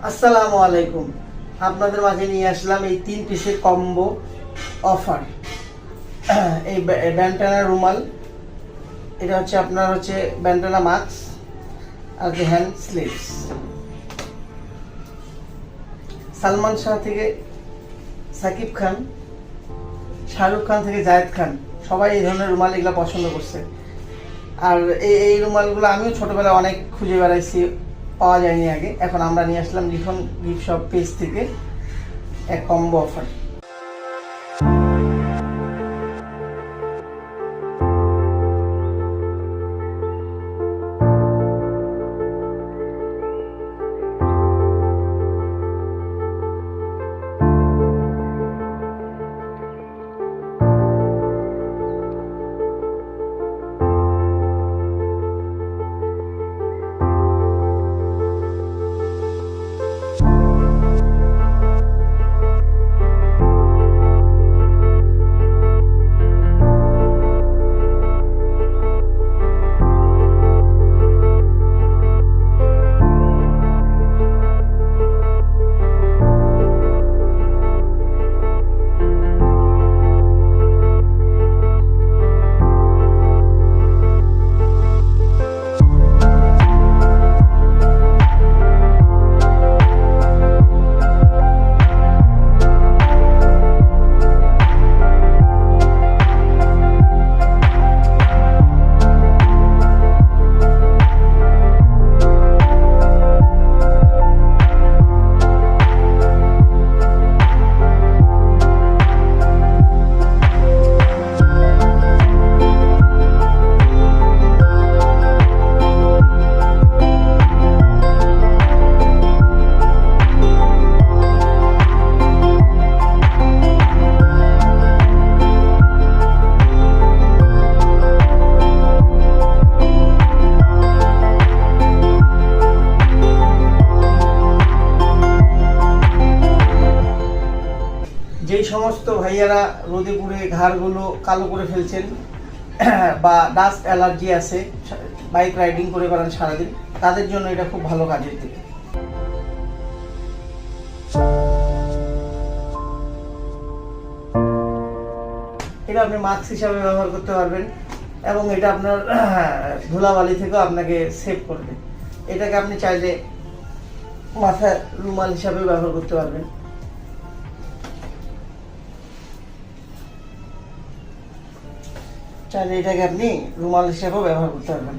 আসসালামু আলাইকুম। আপনাদের মাঝে নিয়ে আসলাম এই 3 পিসের কম্বো অফার। এই ব্যান্ডানা রুমাল, এটা হচ্ছে আপনার ব্যান্ডানা মাস্ক আর হ্যান্ড স্লিভস। সালমান শাহ থেকে সাকিব খান, শাহরুখ খান থেকে জায়েদ খান, সবাই এই ধরনের রুমাল এগুলো পছন্দ করছে। আর এই রুমালগুলো আমিও ছোটবেলায় অনেক খুঁজে বেড়াইছি, পাওয়া যায়নি আগে। এখন আমরা নিয়ে আসলাম লিখন গিফট শপ পেজ থেকে এক কম্বো অফার। যেই সমস্ত ভাইয়ারা রোদে পুড়ে ঘাড়গুলো কালো করে ফেলছেন বা ডাস্ট অ্যালার্জি আছে, বাইক রাইডিং করে বেড়ান সারাদিন, তাদের জন্য এটা খুব ভালো কাজের দিক। এটা আপনি মাস্ক হিসাবে ব্যবহার করতে পারবেন এবং এটা আপনার ধুলাবালি থেকেও আপনাকে সেভ করবে। এটাকে আপনি চাইলে মাথায় রুমাল হিসাবে ব্যবহার করতে পারবেন। চাইলে এটাকে আপনি রুমাল হিসেবেও ব্যবহার করতে পারবেন।